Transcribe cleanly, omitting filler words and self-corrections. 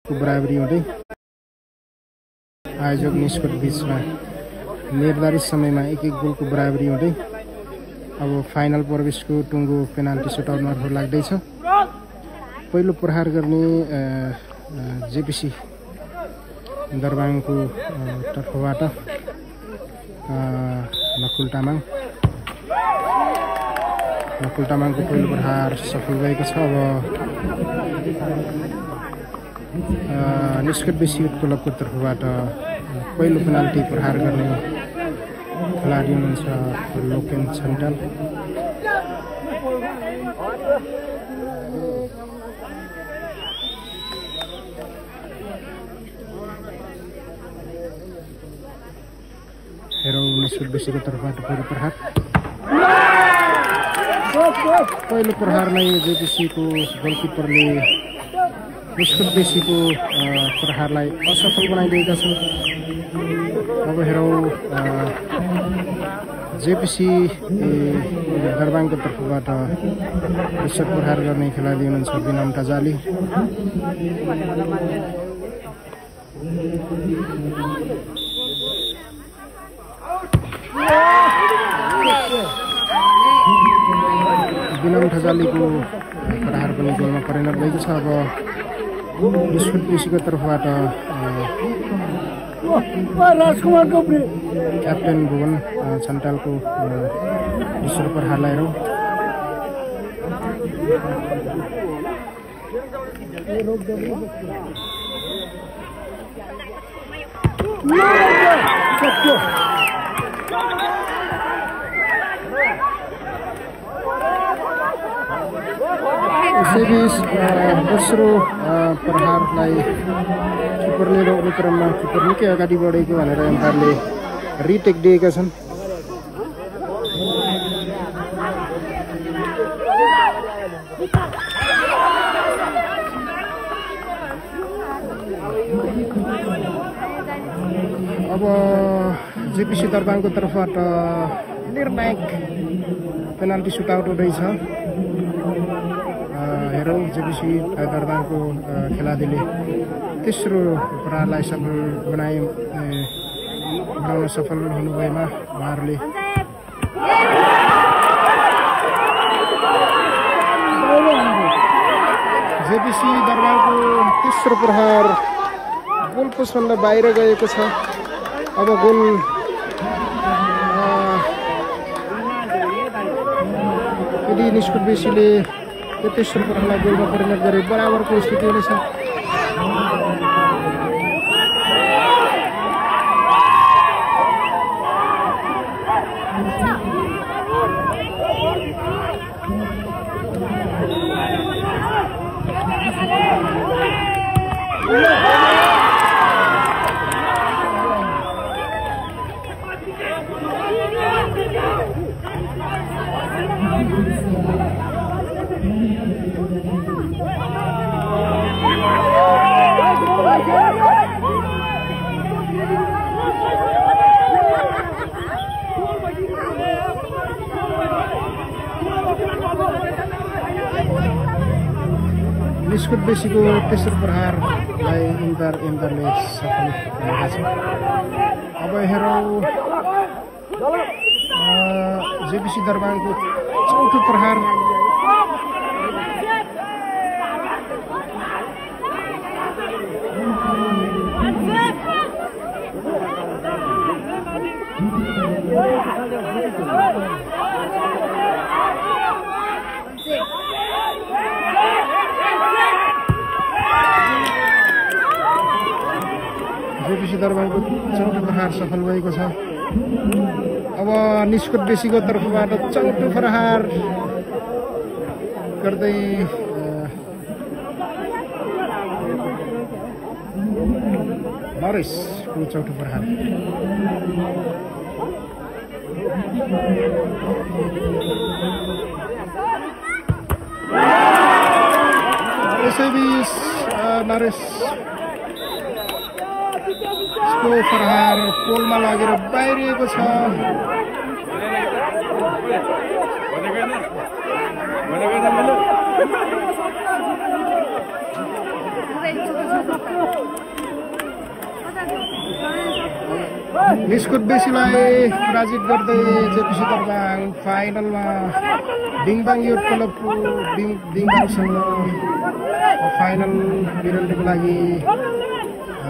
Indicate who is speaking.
Speaker 1: बराबरी हुँदै आयोजक निस्कट बीचमा निर्धारित समयमा 1-1 गोलको बराबरी हुँदै अब फाइनल प्रवेशको टुङ्गो पेनाल्टी सुटआउटमा लाग्दैछ। पहिलो प्रहार गर्ने जेपीसी दरबाङको तर्फबाट नकुल तामाङको पहिलो प्रहार सफल भएको छ। अब निस्कट बेसी क्लबको तर्फबाट पहिलो पेनाल्टी प्रहार गर्ने खेलाडी हुनुहुन्छ लोकेन छन्टाल। हेरौँ निस्कट बेसीको तर्फबाट पहिलो प्रहार। पहिलो प्रहारलाई जेपीसीको गोलकिपरले निस्कट बेसीको प्रहारलाई असफल बनाइदिएका छन्। अब हेरौँ जेपीसी दरबाङको तर्फबाट निस्कट प्रहार गर्ने खेलाडी हुनुहुन्छ बिनम टजाली। बिनम टजालीको प्रहार पनि गोलमा परिणत भएको छ। अब निस्कट बेसीको तर्फबाट क्याप्टेन भुवन छन्टालको दोस्रो प्रहारलाई हेरौँ। यसैबीच दोस्रो प्रहारलाई किपरले रोक्ने क्रममा किपर निकै अगाडि बढेको भनेर एम्पायरले रिटेक दिएका छन्। अब जेपीसी दरबाङको तर्फबाट निर्णायक पेनाल्टी सुटआउट हुँदैछ। हेरौँ जेपीसी दरबाङको खेलाडीले तेस्रो प्रहारलाई सफल बनाउन सफल हुनुभएमा उहाँहरूले जेपीसी दरबाङको तेस्रो प्रहार गोल पोस्टभन्दा बाहिर गएको छ। अब गोल यदि निस्कट बेसीले त्यो तेस्रो प्रहारलाई गोलमा परिणत गरे बराबरको स्थिति हुनेछ। निस्कट बेसीको तेस्रो प्रहारलाई एम्पायरले सफल गरेका छन्। अब हेरौँ जेपीसी दरबाङको चौथो प्रहार। जेपीसी दरबाङको चौथो प्रहार सफल भएको छ। अब निस्कट बेसीको तर्फबाट चौथो प्रहार गर्दै नरेशको चौथो प्रहार। यसैबीच नरेश प्रहार पोलमा लगेर बाहिरिएको छ। निस्कुट बेसीलाई पराजित गर्दै जेपीसी दरबार फाइनलमा बिङबाङ युथ क्लबको बिङबाङसँग फाइनल भिडन्तको लागि